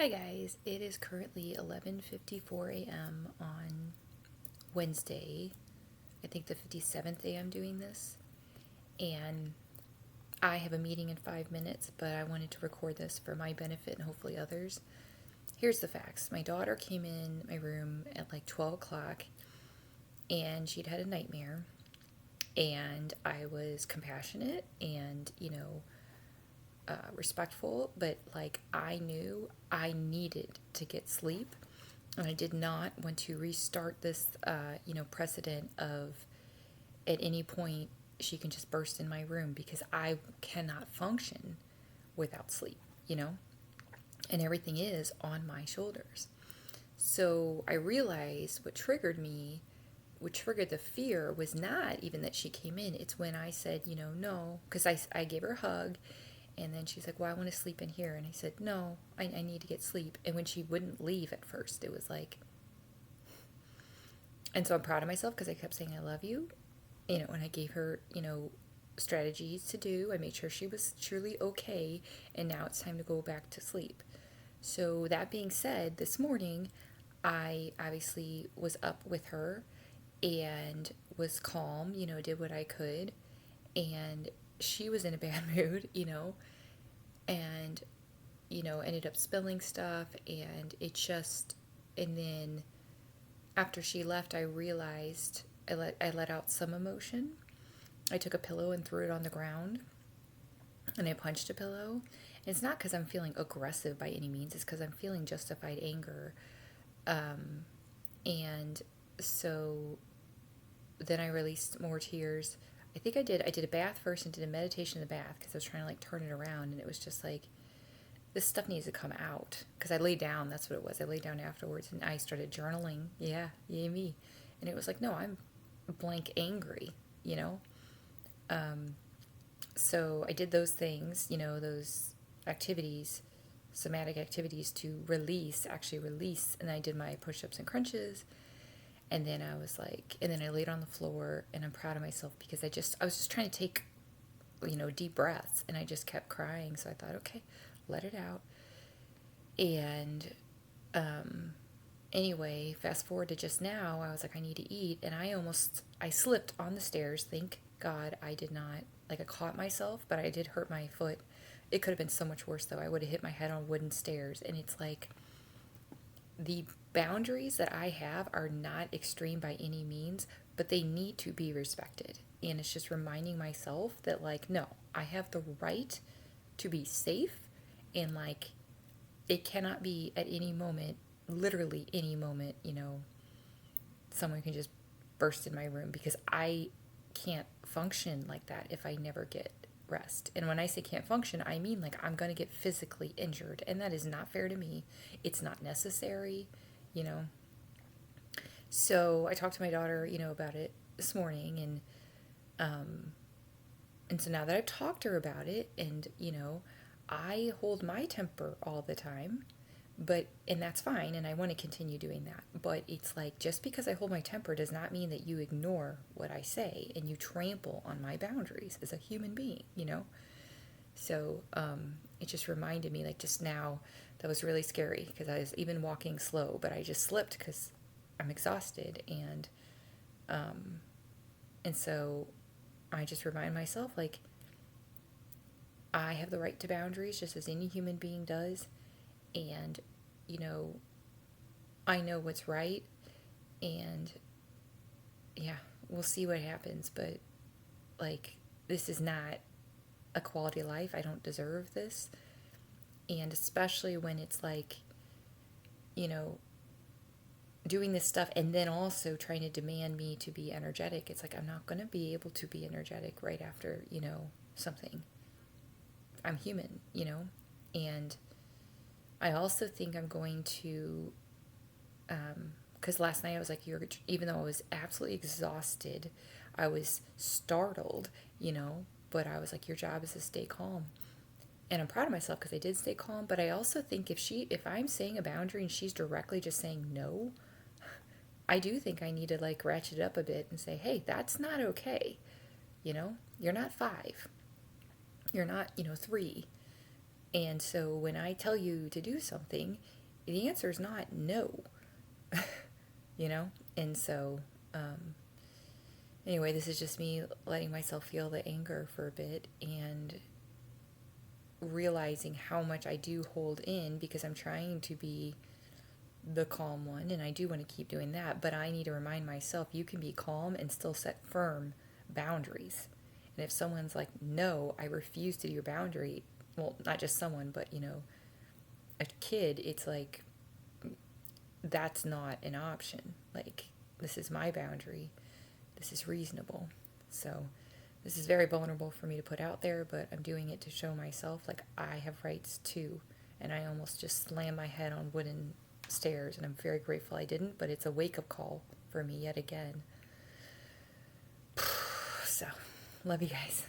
Hi guys, it is currently 11:54 a.m. on Wednesday. I think the 57th day I'm doing this. And I have a meeting in 5 minutes, but I wanted to record this for my benefit and hopefully others. Here's the facts. My daughter came in my room at like 12 o'clock and she'd had a nightmare. And I was compassionate and, respectful, but like I knew I needed to get sleep, and I did not want to restart this, precedent of at any point she can just burst in my room because I cannot function without sleep, and everything is on my shoulders. So I realized what triggered the fear was not even that she came in. It's when I said, no, because I gave her a hug. And then she's like, well, I want to sleep in here. And I said, no, I need to get sleep. And when she wouldn't leave at first, it was like, and so I'm proud of myself because I kept saying, I love you. And I gave her, strategies to do. I made sure she was truly okay. And now it's time to go back to sleep. So that being said, this morning, I obviously was up with her and was calm, did what I could. And she was in a bad mood, and ended up spilling stuff, and and then after she left, I realized I let out some emotion. I took a pillow and threw it on the ground, and I punched a pillow. And it's not because I'm feeling aggressive by any means, it's because I'm feeling justified anger. And so then I released more tears. I did a bath first and did a meditation in the bath because I was trying to like turn it around, and it was just like this stuff needs to come out because I laid down. That's what it was. I laid down afterwards and I started journaling. Yeah, yay me. And it was like, no, I'm blank angry, you know? So I did those things, those activities, somatic activities to actually release. And I did my push ups and crunches. And then and then I laid on the floor, and I'm proud of myself because I was just trying to take, deep breaths, and I just kept crying. So I thought, okay, let it out. And anyway, fast forward to just now, I was like, I need to eat. And I slipped on the stairs. Thank God I did not, like, I caught myself, but I did hurt my foot. It could have been so much worse, though. I would have hit my head on wooden stairs. And it's like, the boundaries that I have are not extreme by any means, but they need to be respected. And it's just reminding myself that, like, no, I have the right to be safe, and, like, it cannot be at any moment, literally any moment, someone can just burst in my room because I can't function like that if I never get rest. And when I say can't function, I mean like I'm going to get physically injured, and that is not fair to me. It's not necessary, you know. So I talked to my daughter, about it this morning, and so now that I've talked to her about it, and I hold my temper all the time, and that's fine, and I want to continue doing that. But it's like, just because I hold my temper does not mean that you ignore what I say and you trample on my boundaries as a human being. So it just reminded me, like, just now, that was really scary because I was even walking slow, but I just slipped because I'm exhausted, and so I just remind myself, like, I have the right to boundaries just as any human being does. And, you know, I know what's right. And yeah, we'll see what happens. But, like, this is not a quality of life. I don't deserve this. And especially when it's like, you know, doing this stuff and then also trying to demand me to be energetic. It's like, I'm not going to be able to be energetic right after, something. I'm human. And I also think I'm going to, because last night I was like, even though I was absolutely exhausted, I was startled, but I was like, your job is to stay calm. And I'm proud of myself because I did stay calm, but I also think if I'm saying a boundary and she's directly just saying no, I do think I need to, like, ratchet it up a bit and say, hey, that's not okay. You're not 5. You're not, 3. And so when I tell you to do something, the answer is not no, you know? And so, anyway, this is just me letting myself feel the anger for a bit and realizing how much I do hold in because I'm trying to be the calm one, and I do want to keep doing that, but I need to remind myself you can be calm and still set firm boundaries. And if someone's like, no, I refuse to do your boundary, well, not just someone, but a kid, it's like, that's not an option. Like, this is my boundary, this is reasonable. So, this is very vulnerable for me to put out there, but I'm doing it to show myself like I have rights too. And I almost just slammed my head on wooden stairs, and I'm very grateful I didn't, but it's a wake up call for me yet again. So, love you guys.